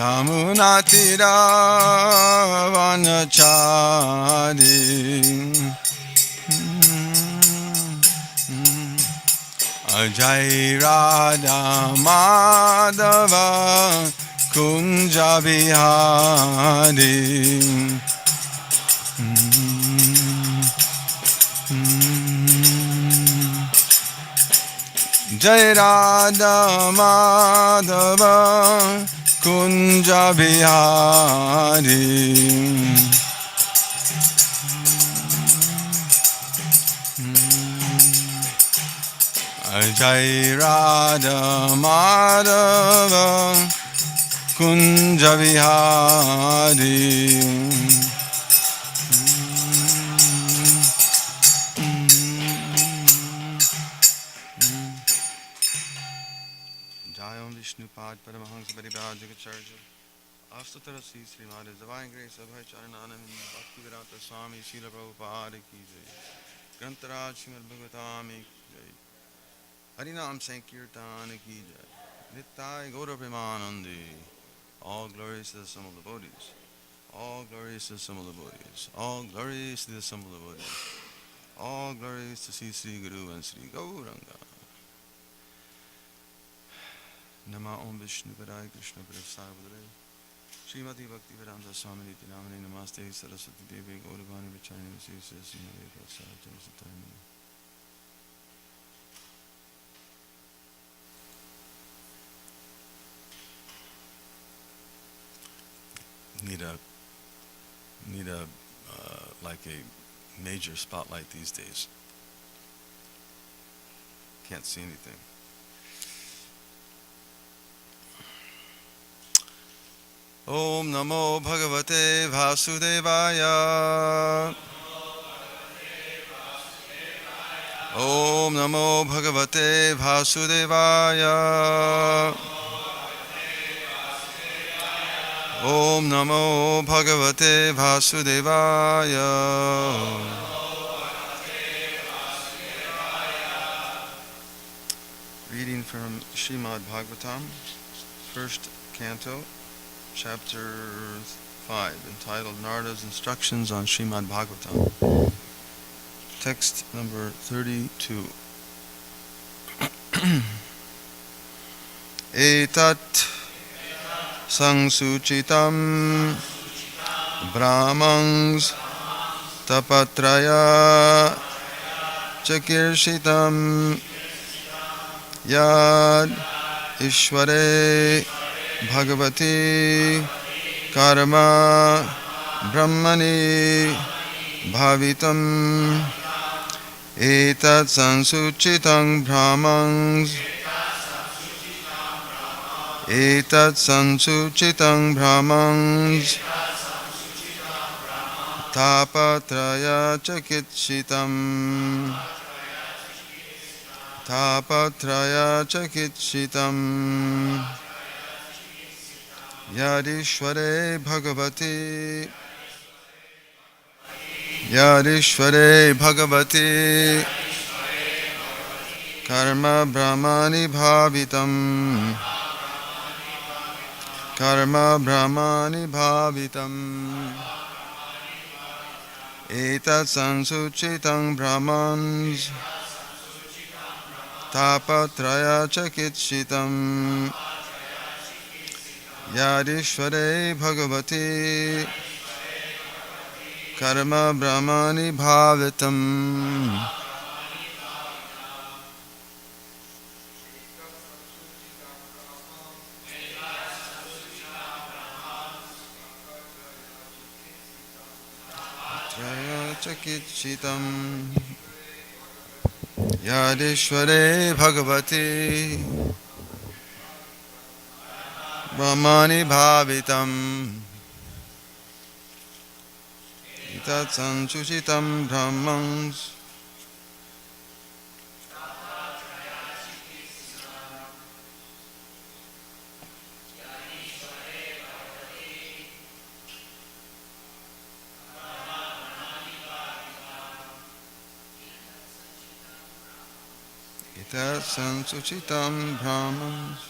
Yamunatira vanachari Jai Radha Madhava Kunja Bihari Jai Radha Madhava Kunja Bihari Jai Radha Madhava Kunja Vihari Jayam Vishnupad Paramahansa Paribhaj Jagacharya Astatarasi Srimad Divine Grace Abhay Charananand Bhaktivedanta Swami Srila Prabhupada Ki Jai Grantaraj Srimad Bhagavatam Ki Jai Harinam Sankirtan Ki Jai Nittai Gaura Premanandi. All glories to the sum of the devotees. All glories to the sum of the devotees. All glories to the sum of the devotees. All glories to Sri Guru and Sri Gauranga. Nama Om Vishnu Padaya Krishna Padaya Padaya Srimati Bhakti Vedanta Swami Niti Namani Namaste Saraswati Devi Gaurabhani Vichani Visi Srimati Prasad Jasatani. Need a like a major spotlight these days. Can't see anything. Om Namo Bhagavate Vasudevaya. Om Namo Bhagavate Vasudevaya. Om Namo Bhagavate Vasudevaya. Reading from Srimad Bhagavatam, first canto, chapter 5, entitled Narada's Instructions on Srimad Bhagavatam. Text number 32. Etat Sangsuchitam Brahmangs Tapatraya Chakirshitam Yad Ishware Bhagavati Karma Brahmani Bhavitam Etat Sansuchitam Brahmangs Etat Sansuchitam Brahmangs Tapatraya Chakitshitam Tapatraya Chakitshitam Yadishware Bhagavati Yadishware Bhagavati Karma Brahmani Bhavitam Karma Brahmani Bhavitam Etat Sansuchitam Brahmans Tapatraya Chakitshitam Yadishware Bhagavati Karma Brahmani Bhavitam. Chakitshitam Yadishware Bhagavati Brahmani Bhavitam Etat Sansuchitam Brahmans Etat Sansuchitam Brahmans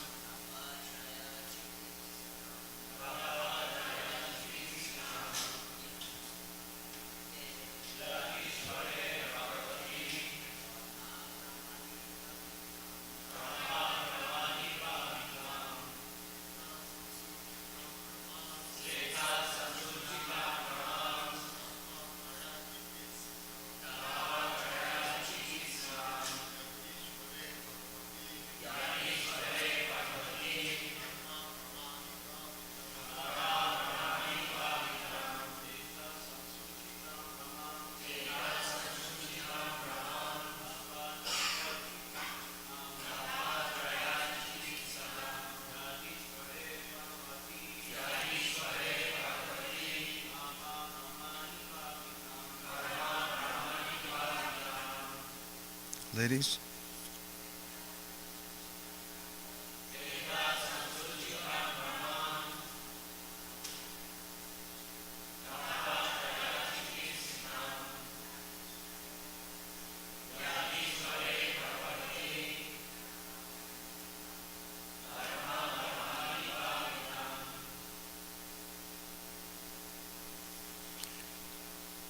Ladies?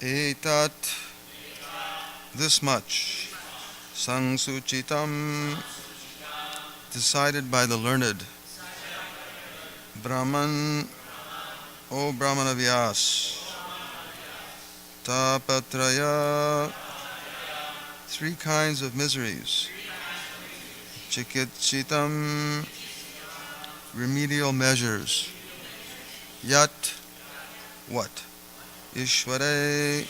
Etat, this much, Sangsuchitam, decided by the learned, Brahman, O Brahmana Vyas, Tapatraya, three kinds of miseries, Chikitchitam, remedial measures, Yat, what? Ishvare,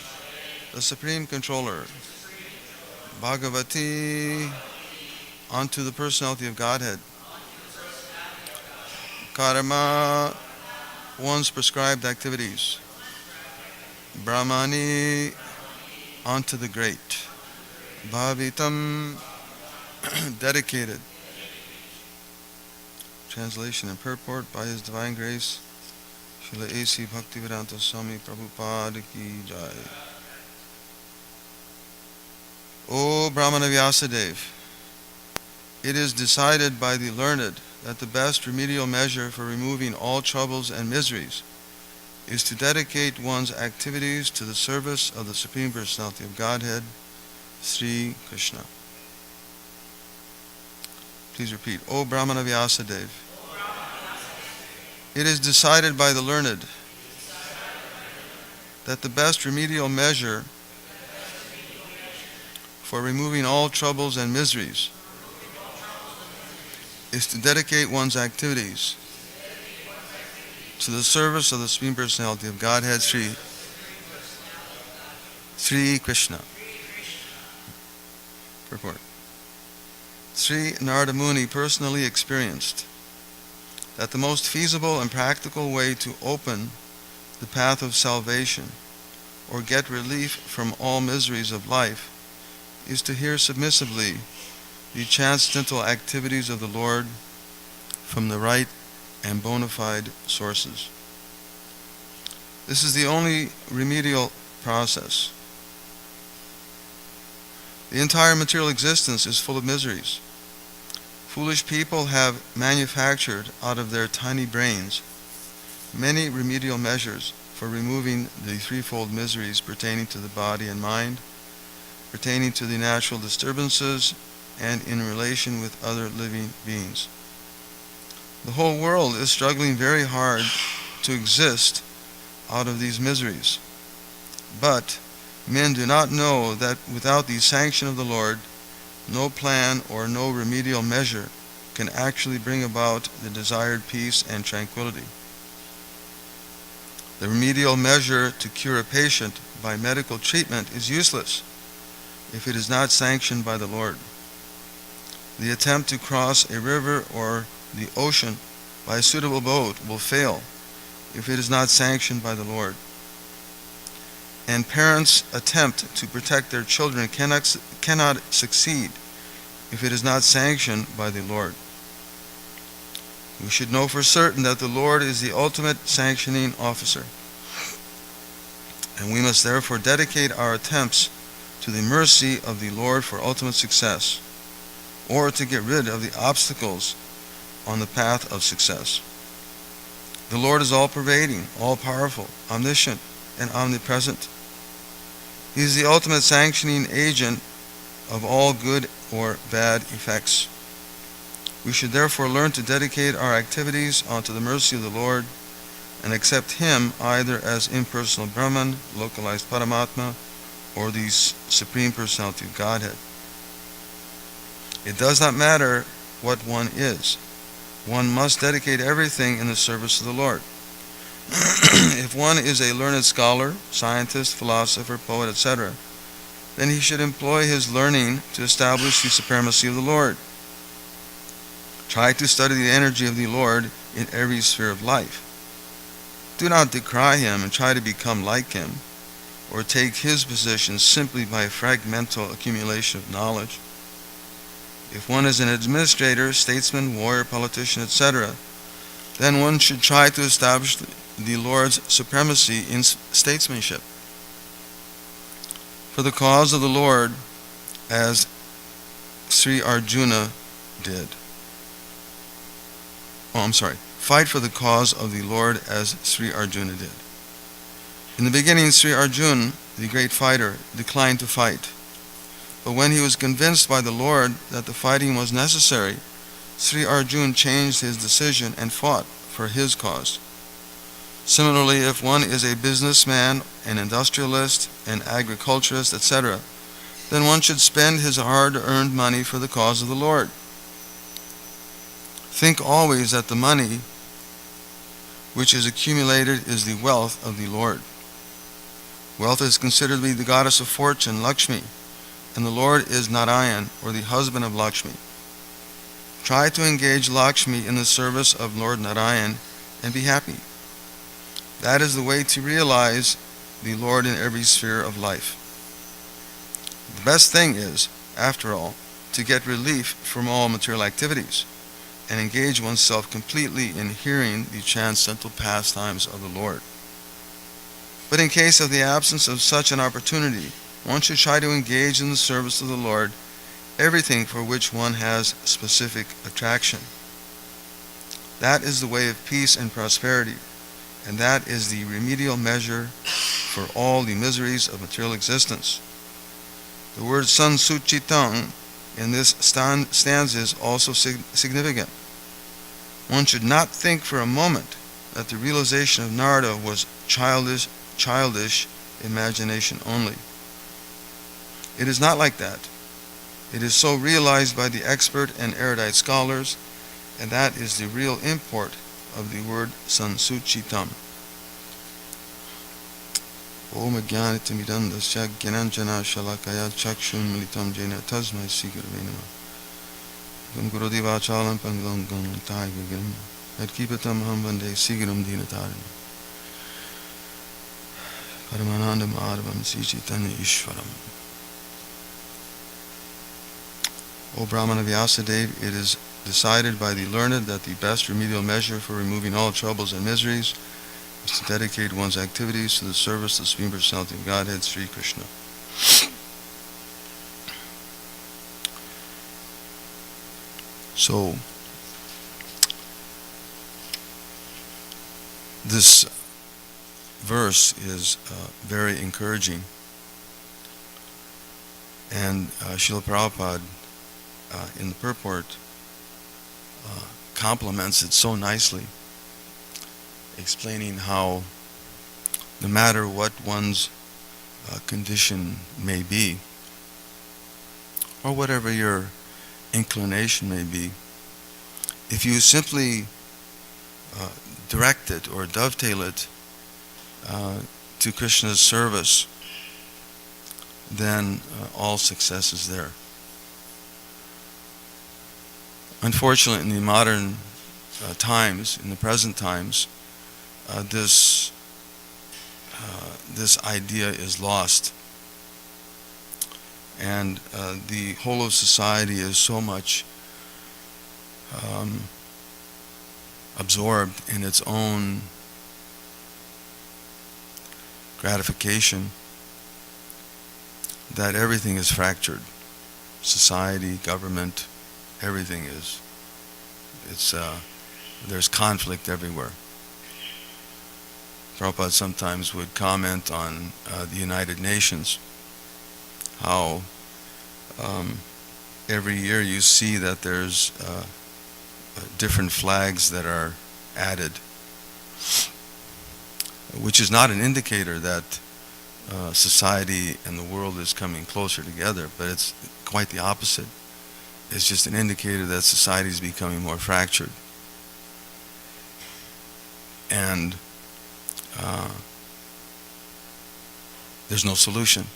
the Supreme Controller, Bhagavati, unto the Personality of Godhead, Karma, one's prescribed activities, Brahmani, unto the Great, Bhavitam, dedicated. Translation and purport by His Divine Grace, Srila A.C. Bhaktivedanta Swami Prabhupada ki jai. O Brahmana Vyasadev, it is decided by the learned that the best remedial measure for removing all troubles and miseries is to dedicate one's activities to the service of the Supreme Personality of Godhead, Sri Krishna. Please repeat. O Brahmana Vyasadev, it is decided by the learned that the best remedial measure for removing all troubles and miseries is to dedicate one's activities to the service of the Supreme Personality of Godhead, Sri Krishna. Purport. Sri Narada Muni personally experienced that the most feasible and practical way to open the path of salvation or get relief from all miseries of life is to hear submissively the transcendental activities of the Lord from the right and bona fide sources. This is the only remedial process. The entire material existence is full of miseries. Foolish people have manufactured out of their tiny brains many remedial measures for removing the threefold miseries pertaining to the body and mind, pertaining to the natural disturbances, and in relation with other living beings. The whole world is struggling very hard to exist out of these miseries. But men do not know that without the sanction of the Lord, no plan or no remedial measure can actually bring about the desired peace and tranquility. The remedial measure to cure a patient by medical treatment is useless if it is not sanctioned by the Lord. The attempt to cross a river or the ocean by a suitable boat will fail if it is not sanctioned by the Lord. And parents' attempt to protect their children cannot succeed if it is not sanctioned by the Lord. We should know for certain that the Lord is the ultimate sanctioning officer, and we must therefore dedicate our attempts to the mercy of the Lord for ultimate success, or to get rid of the obstacles on the path of success. The Lord is all-pervading, all-powerful, omniscient, and omnipresent. He is the ultimate sanctioning agent of all good or bad effects. We should therefore learn to dedicate our activities unto the mercy of the Lord and accept Him either as impersonal Brahman, localized Paramatma, or the Supreme Personality of Godhead. It does not matter what one is. One must dedicate everything in the service of the Lord. If one is a learned scholar, scientist, philosopher, poet, etc., then he should employ his learning to establish the supremacy of the Lord. Try to study the energy of the Lord in every sphere of life. Do not decry Him and try to become like Him, or take His position simply by fragmental accumulation of knowledge. If one is an administrator, statesman, warrior, politician, etc., then one should try to establish the Lord's supremacy in statesmanship. For the cause of the Lord, as Sri Arjuna did. Fight for the cause of the Lord as Sri Arjuna did. In the beginning, Sri Arjuna, the great fighter, declined to fight. But when he was convinced by the Lord that the fighting was necessary, Sri Arjuna changed his decision and fought for his cause. Similarly, if one is a businessman, an industrialist, an agriculturist, etc., then one should spend his hard-earned money for the cause of the Lord. Think always that the money which is accumulated is the wealth of the Lord. Wealth is considered to be the goddess of fortune, Lakshmi, and the Lord is Narayan, or the husband of Lakshmi. Try to engage Lakshmi in the service of Lord Narayan and be happy. That is the way to realize the Lord in every sphere of life. The best thing is, after all, to get relief from all material activities and engage oneself completely in hearing the transcendental pastimes of the Lord. But in case of the absence of such an opportunity, one should try to engage in the service of the Lord, everything for which one has specific attraction. That is the way of peace and prosperity, and that is the remedial measure for all the miseries of material existence. The word sansuchitang in this stanza is also significant. One should not think for a moment that the realization of Narada was childish imagination only. It is not like that. It is so realized by the expert and erudite scholars, and that is the real import of the word sansuchitam. Om Jnanitimidandasya Jnananjana Shalakaya Chakshun Militam Jena Tasmai Sigurve Namah Gam Gurudevachalam Pangam Gam Taigam Adkipatam Ham Vande Sigurum Dinatarim Paramanandam Arvam Sichitanya Ishwaram. O Brahmana Vyasadeva, it is decided by the learned that the best remedial measure for removing all troubles and miseries is to dedicate one's activities to the service of the Supreme Personality of Godhead, Sri Krishna. So, this verse is very encouraging, and Srila Prabhupada in the purport complements it so nicely, explaining how no matter what one's condition may be, or whatever your inclination may be, if you simply direct it or dovetail it to Krishna's service, then all success is there. Unfortunately, in the modern times, in the present times, this idea is lost, and the whole of society is so much absorbed in its own gratification that everything is fractured. Society, government, everything is. There's conflict everywhere. Prabhupada sometimes would comment on the United Nations, how every year you see that there's different flags that are added, which is not an indicator that society and the world is coming closer together, but it's quite the opposite. It's just an indicator that society is becoming more fractured. And there's no solution.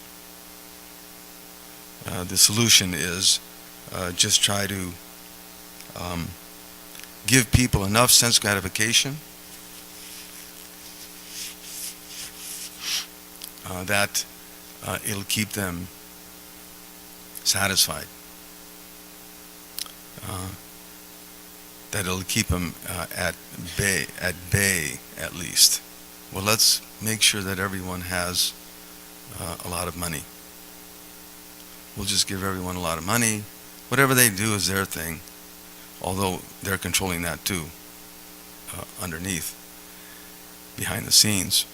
The solution is just try to give people enough sense gratification that it'll keep them satisfied. uh, that it'll keep them at bay at least. Well, let's make sure that everyone has a lot of money. We'll just give everyone a lot of money. Whatever they do is their thing, although they're controlling that too, underneath, behind the scenes.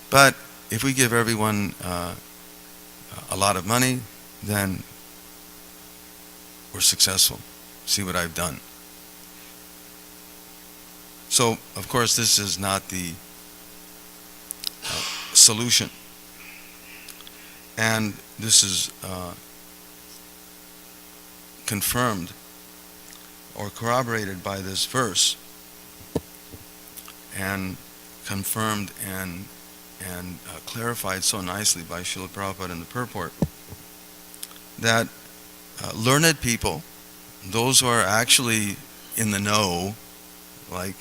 But if we give everyone a lot of money, then we're successful. See what I've done. So, of course, this is not the solution. And this is confirmed or corroborated by this verse, and confirmed and clarified so nicely by Srila Prabhupada in the purport, that learned people, those who are actually in the know, like,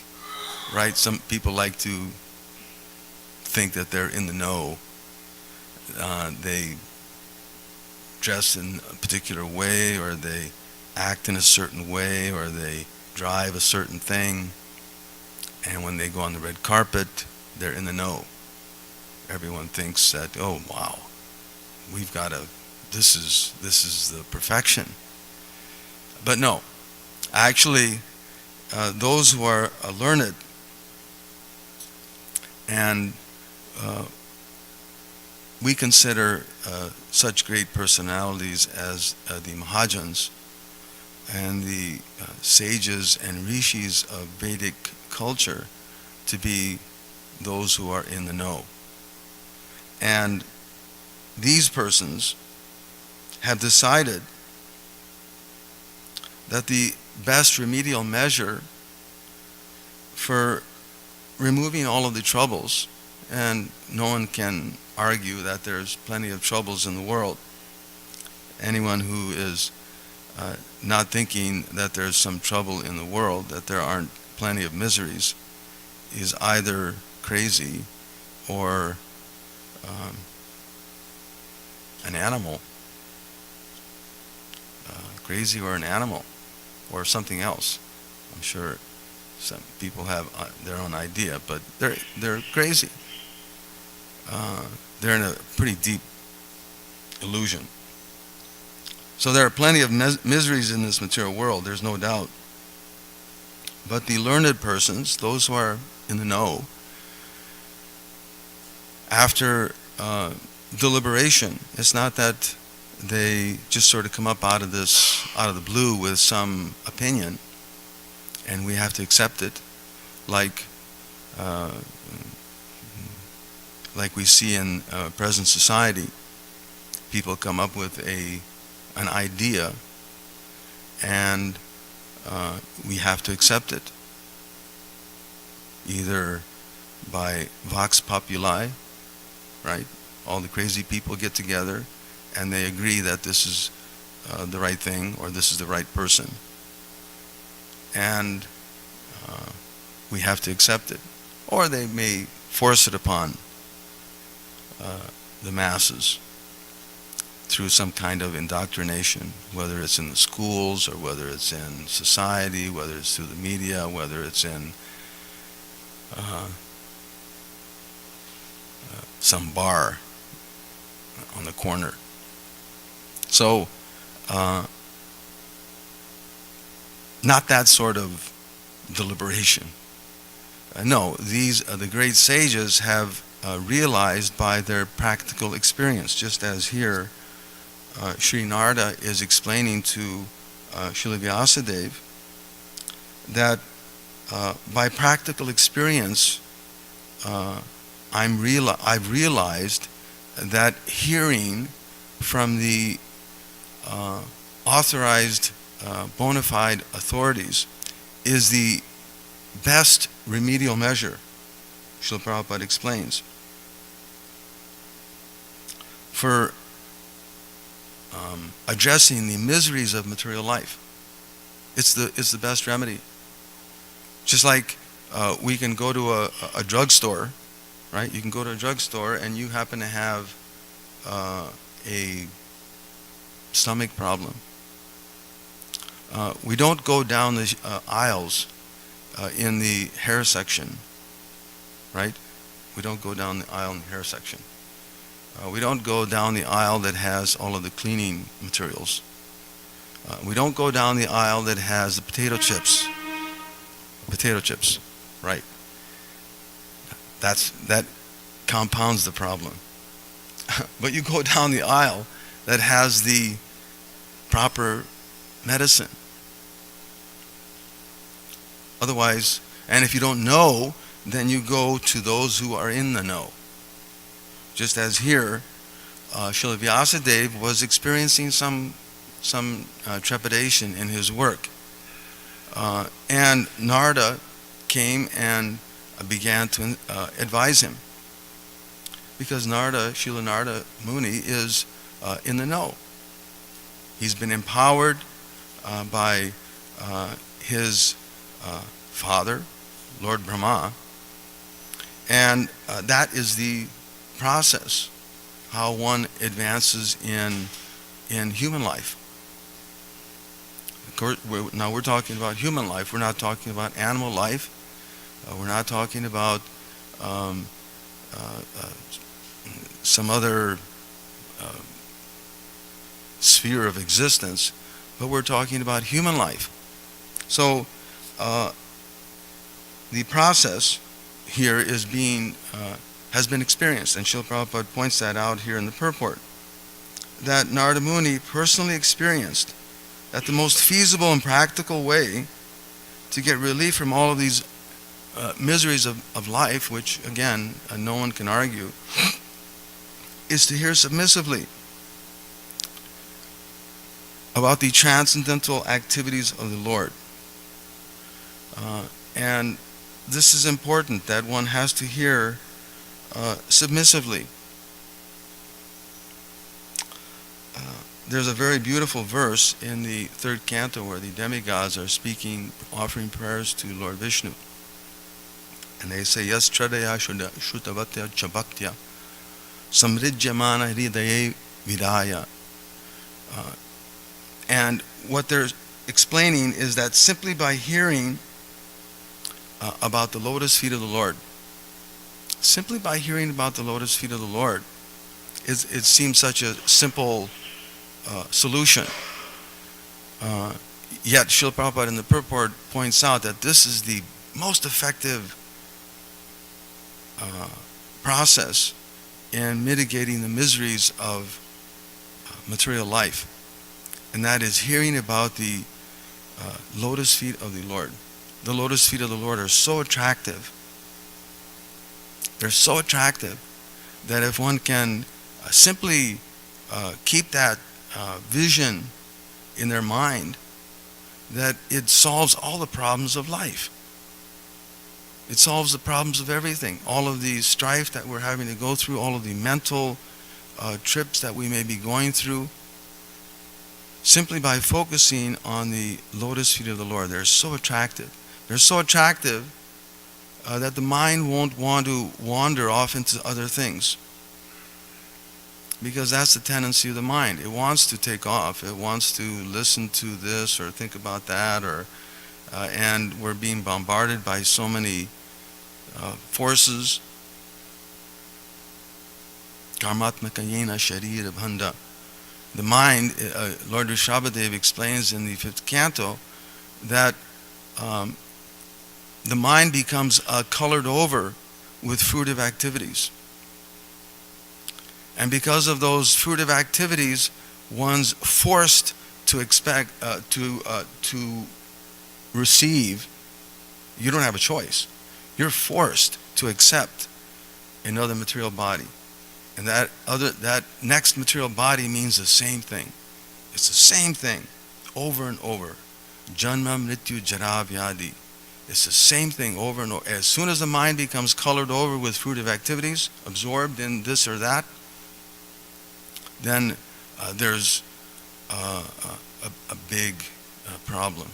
right, some people like to think that they're in the know. They dress in a particular way, or they act in a certain way, or they drive a certain thing, and when they go on the red carpet, they're in the know. Everyone thinks that, oh wow, we've got this is the perfection. But no, actually, those who are learned and we consider such great personalities as the Mahajans and the sages and rishis of Vedic culture to be those who are in the know. And these persons have decided that the best remedial measure for removing all of the troubles, and no one can argue that there's plenty of troubles in the world. Anyone who is not thinking that there's some trouble in the world, that there aren't plenty of miseries, is either crazy or an animal. Crazy or an animal, or something else. I'm sure some people have their own idea, but they're crazy. They're in a pretty deep illusion. So there are plenty of miseries in this material world, there's no doubt. But the learned persons, those who are in the know, after deliberation, it's not that they just sort of come up out of the blue with some opinion, and we have to accept it, like we see in present society. People come up with an idea, and we have to accept it, either by vox populi, right? All the crazy people get together and they agree that this is the right thing, or this is the right person, and we have to accept it. Or they may force it upon the masses through some kind of indoctrination, whether it's in the schools, or whether it's in society, whether it's through the media, whether it's in some bar on the corner. So, not that sort of deliberation. No, these the great sages have realized by their practical experience, just as here Sri Narada is explaining to Srila Vyasadeva, that by practical experience I've realized that hearing from the authorized bona fide authorities is the best remedial measure, Srila Prabhupada explains, for addressing the miseries of material life. It's the best remedy. Just like we can go to a drugstore, right? You can go to a drugstore and you happen to have a stomach problem. We don't go down the aisles in the hair section, right? We don't go down the aisle in the hair section. We don't go down the aisle that has all of the cleaning materials. We don't go down the aisle that has the potato chips. Potato chips, right? That compounds the problem. But you go down the aisle that has the proper medicine. Otherwise, and if you don't know, then you go to those who are in the know. Just as here, Srila Vyasadeva was experiencing some trepidation in his work. And Narada came and began to advise him. Because Srila Narada Muni is in the know. He's been empowered by his father, Lord Brahma, and that is the process, how one advances in human life. Of course, now we're talking about human life. We're not talking about animal life. We're not talking about some other sphere of existence, but we're talking about human life. So the process here is has been experienced, and Srila Prabhupada points that out here in the purport, that Narada Muni personally experienced that the most feasible and practical way to get relief from all of these miseries of life, which again no one can argue, is to hear submissively about the transcendental activities of the Lord. And this is important, that one has to hear submissively. There's a very beautiful verse in the third canto where the demigods are speaking, offering prayers to Lord Vishnu. And they say, Yas Tradaya Shrutavatya Chabhaktya Samrijyamana Hridaye Vidaya. And what they're explaining is that simply by hearing about the lotus feet of the Lord, simply by hearing about the lotus feet of the Lord, it seems such a simple solution. Yet Srila Prabhupada in the purport points out that this is the most effective process in mitigating the miseries of material life. And that is hearing about the lotus feet of the Lord. The lotus feet of the Lord are so attractive. They're so attractive that if one can simply keep that vision in their mind, that it solves all the problems of life. It solves the problems of everything. All of the strife that we're having to go through, all of the mental trips that we may be going through, simply by focusing on the lotus feet of the Lord. They're so attractive. They're so attractive that the mind won't want to wander off into other things. Because that's the tendency of the mind. It wants to take off. It wants to listen to this or think about that, and we're being bombarded by so many forces. Karmatmakayena Sharira Bhanda. The mind, Lord Rishabhadev explains in the 5th canto, that the mind becomes colored over with fruitive activities. And because of those fruitive activities, one's forced to expect, to receive. You don't have a choice. You're forced to accept another material body. And that next material body means the same thing. It's the same thing over and over. Janma Mrityu Jara Vyadi. It's the same thing over and over. As soon as the mind becomes colored over with fruitive activities, absorbed in this or that, then there's a big problem.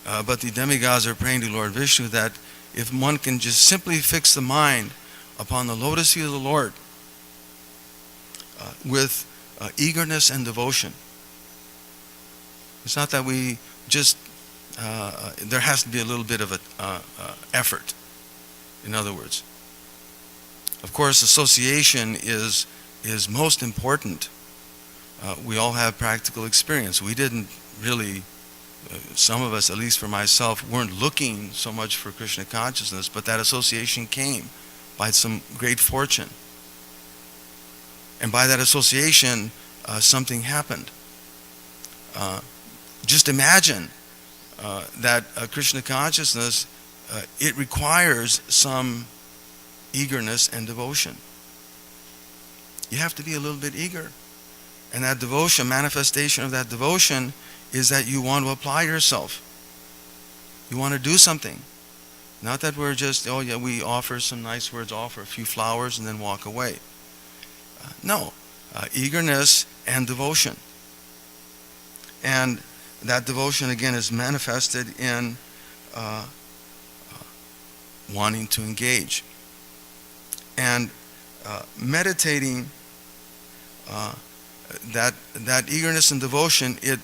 But the demigods are praying to Lord Vishnu that if one can just simply fix the mind upon the lotus feet of the Lord with eagerness and devotion, It's not that we just, there has to be a little bit of effort, in other words. Of course, association is most important. We all have practical experience. We didn't really, some of us, at least for myself, weren't looking so much for Krishna consciousness, but that association came by some great fortune. And by that association, something happened. Just imagine that Krishna consciousness, it requires some eagerness and devotion. You have to be a little bit eager. And that devotion, manifestation of that devotion, is that you want to apply yourself. You want to do something. Not that we're just, oh yeah, we offer some nice words, offer a few flowers, and then walk away. No. Eagerness and devotion. And that devotion, again, is manifested in wanting to engage. And meditating, that eagerness and devotion, it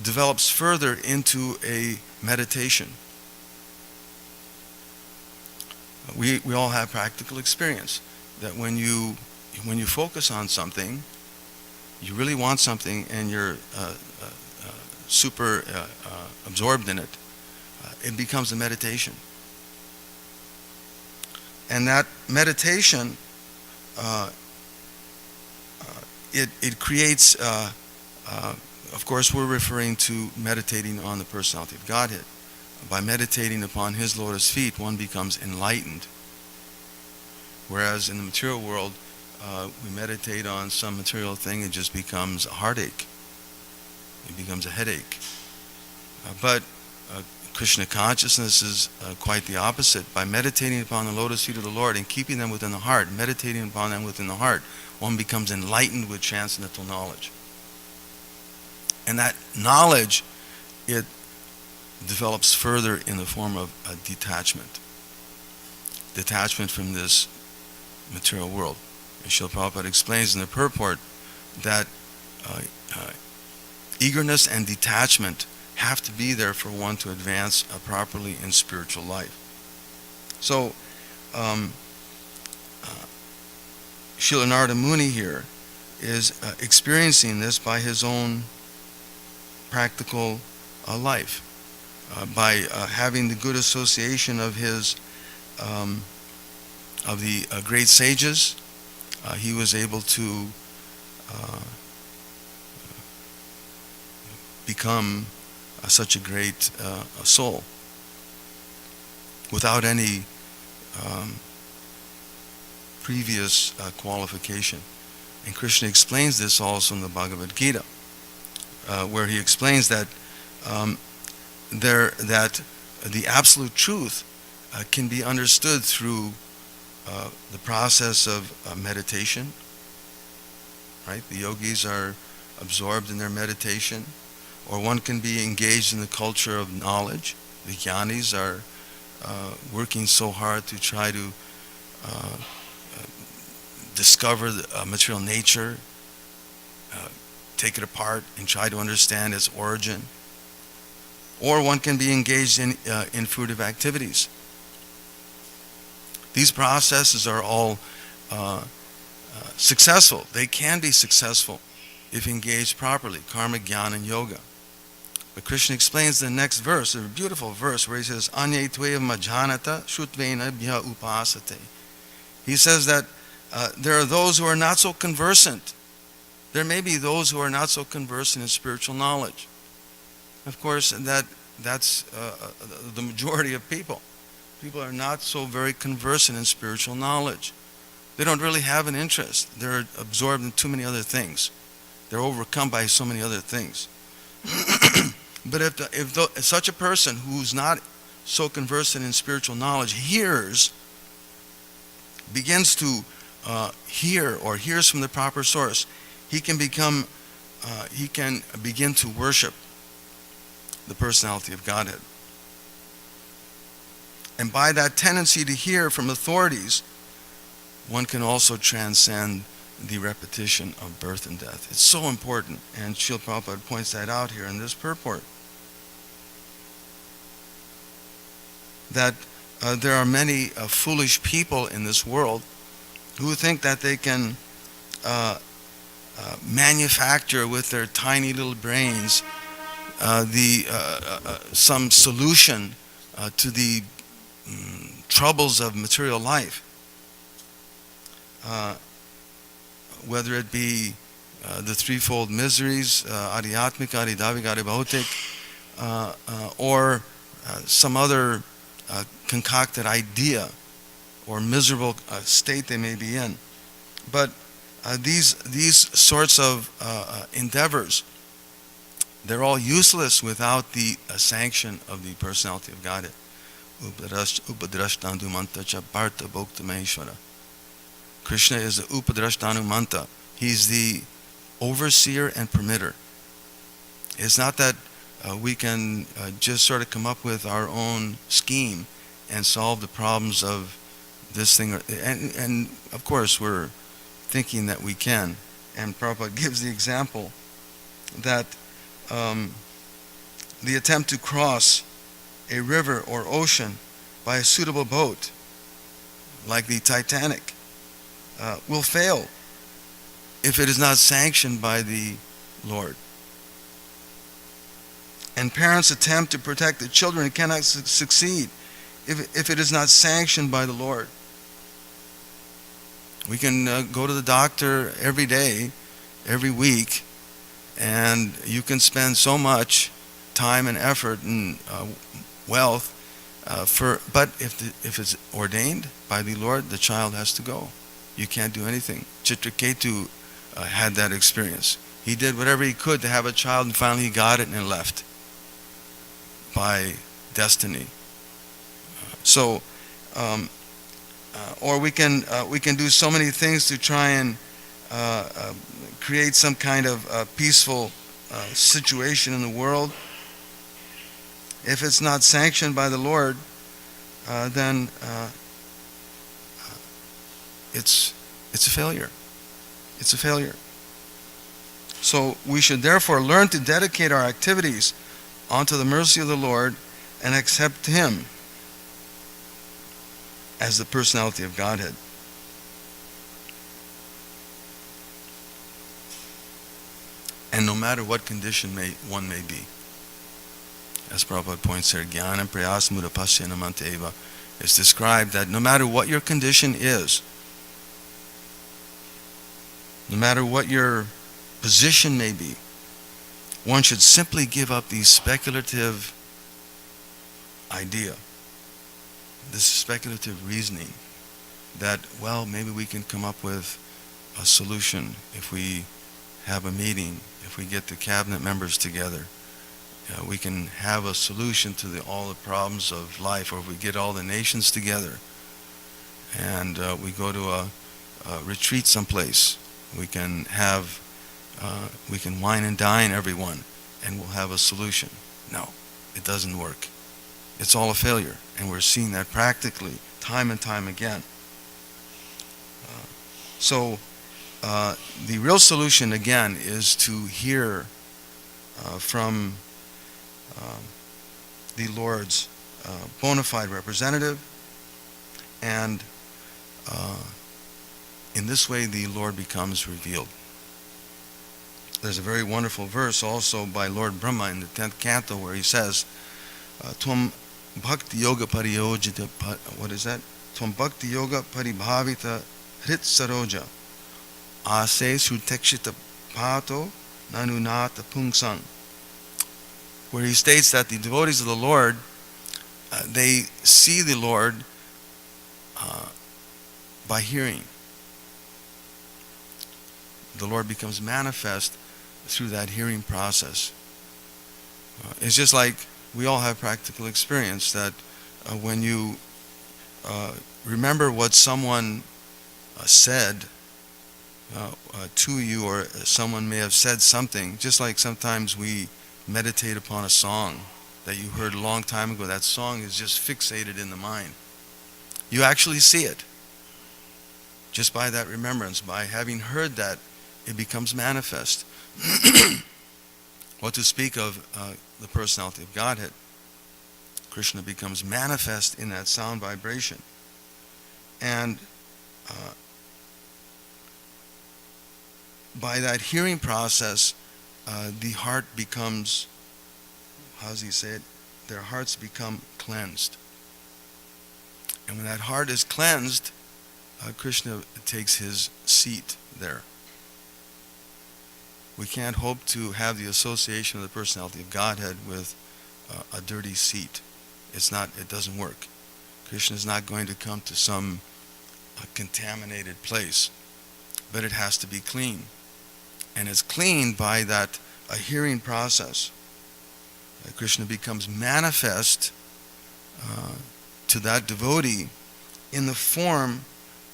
develops further into a meditation. We all have practical experience that when you focus on something, you really want something, and you're super absorbed in it, it becomes a meditation. And that meditation, it creates, of course, we're referring to meditating on the personality of Godhead. By meditating upon His lotus feet, one becomes enlightened. Whereas in the material world, we meditate on some material thing, it just becomes a heartache. It becomes a headache. But Krishna consciousness is quite the opposite. By meditating upon the lotus feet of the Lord and keeping them within the heart, meditating upon them within the heart, one becomes enlightened with transcendental knowledge. And that knowledge, it develops further in the form of a detachment. Detachment from this material world. And Srila Prabhupada explains in the purport that eagerness and detachment have to be there for one to advance properly in spiritual life. So, Srila Narada Muni here is experiencing this by his own practical life. By having the good association of his of the great sages, he was able to become such a great soul without any previous qualification. And Krishna explains this also in the Bhagavad Gita, where he explains that that the absolute truth can be understood through the process of meditation. Right? The yogis are absorbed in their meditation, or one can be engaged in the culture of knowledge. The jnanis are working so hard to try to discover the material nature, take it apart and try to understand its origin. Or one can be engaged in fruitive activities. These processes are all successful. They can be successful if engaged properly, karma, jnana, and yoga. But Krishna explains the next verse, a beautiful verse, where he says, Anye tveva majhanata shutvena bhya upasate. He says that there are those who are not so conversant. There may be those who are not so conversant in spiritual knowledge. Of course, that's the majority of people. People are not so very conversant in spiritual knowledge. They don't really have an interest. They're absorbed in too many other things. They're overcome by so many other things. But if such a person who's not so conversant in spiritual knowledge begins to hear or hears from the proper source, he can begin to worship the personality of Godhead. And by that tendency to hear from authorities, one can also transcend the repetition of birth and death. It's so important, and Srila Prabhupada points that out here in this purport, that there are many foolish people in this world who think that they can manufacture with their tiny little brains some solution to the troubles of material life, whether it be the threefold miseries, adhyatmika, adhidavika, adhibhautik, or some other concocted idea or miserable state they may be in. But these sorts of endeavors, they're all useless without the sanction of the personality of Godhead. Krishna is the Upadrashtanumanta. He's the overseer and permitter. It's not that we can just sort of come up with our own scheme and solve the problems of this thing. And of course, we're thinking that we can. And Prabhupada gives the example that the attempt to cross a river or ocean by a suitable boat, like the Titanic, will fail if it is not sanctioned by the Lord. And parents attempt to protect the children and cannot succeed if it is not sanctioned by the Lord. We can go to the doctor every day, every week, and you can spend so much time and effort and wealth but if it's ordained by the Lord, the child has to go. You can't do anything. Chitraketu had that experience. He did whatever he could to have a child, and finally he got it and left by destiny. Or we can do so many things to try and create some kind of peaceful situation in the world. If it's not sanctioned by the Lord, then it's a failure. It's a failure. So we should therefore learn to dedicate our activities onto the mercy of the Lord and accept Him as the personality of Godhead. And no matter what condition one may be. As Prabhupada points here, Jnana Prayas Mudapasya Namante Eva, it's described that no matter what your condition is, no matter what your position may be, one should simply give up the speculative idea, this speculative reasoning that, well, maybe we can come up with a solution if we have a meeting, if we get the cabinet members together. We can have a solution to all the problems of life, or if we get all the nations together and we go to a retreat someplace, we can wine and dine everyone and we'll have a solution. No, it doesn't work. It's all a failure, and we're seeing that practically time and time again. So the real solution again is to hear from the Lord's bona fide representative, and in this way the Lord becomes revealed. There's a very wonderful verse also by Lord Brahma in the 10th canto where he says, Tvam bhakti yoga pariyojita, what is that? Tvam bhakti yoga paribhavita hrit saroja ase sutekshita pato nanunata pungsang. Where he states that the devotees of the Lord, they see the Lord by hearing. The Lord becomes manifest through that hearing process. It's just like we all have practical experience that when you remember what someone said to you, or someone may have said something, just like sometimes we meditate upon a song that you heard a long time ago. That song is just fixated in the mind. You actually see it. Just by that remembrance, by having heard that, it becomes manifest. What to speak of the personality of Godhead? Krishna becomes manifest in that sound vibration. And by that hearing process, the heart becomes, how does he say it? Their hearts become cleansed. And when that heart is cleansed, Krishna takes his seat there. We can't hope to have the association of the personality of Godhead with a dirty seat. It doesn't work. Krishna is not going to come to some contaminated place, but it has to be clean. And it's cleaned by that hearing process. Krishna becomes manifest to that devotee in the form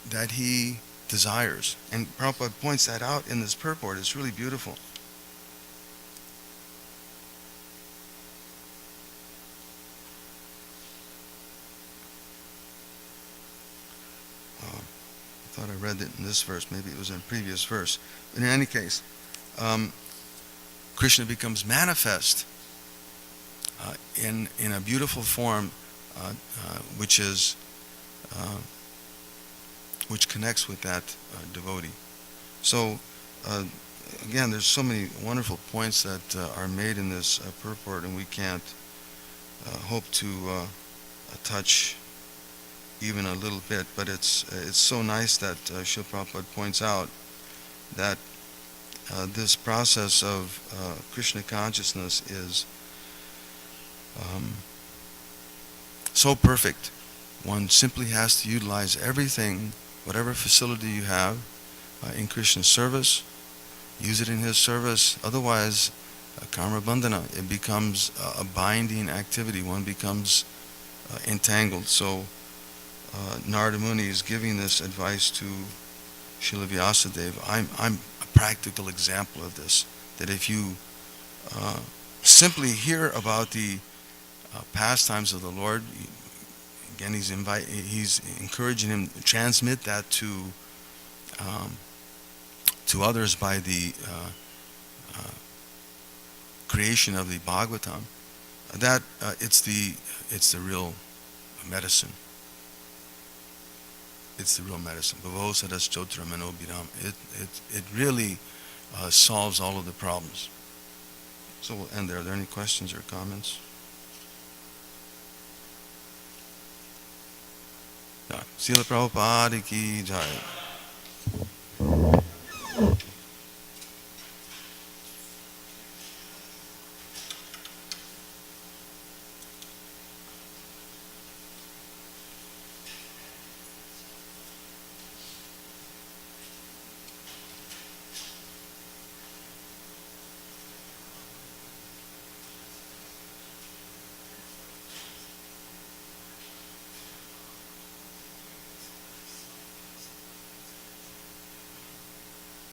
that he desires. And Prabhupada points that out in this purport. It's really beautiful. I thought I read it in this verse. Maybe it was in a previous verse. But in any case, Krishna becomes manifest in a beautiful form, which connects with that devotee. So again, there's so many wonderful points that are made in this purport, and we can't hope to touch even a little bit. But it's so nice that Srila Prabhupada points out that this process of Krishna consciousness is so perfect. One simply has to utilize everything, whatever facility you have, in Krishna's service, use it in his service. Otherwise, karma bandhana, it becomes a binding activity. One becomes entangled. So Narada Muni is giving this advice to Srila Vyasadeva. I'm a practical example of this, that if you simply hear about the pastimes of the Lord, again, he's encouraging him to transmit that to others by the creation of the Bhagavatam. That it's the real medicine. It's the real medicine. Bhavo sadas chotra mano biram. It really solves all of the problems. So we'll end there. Are there any questions or comments? Srila Prabhupada ki jai.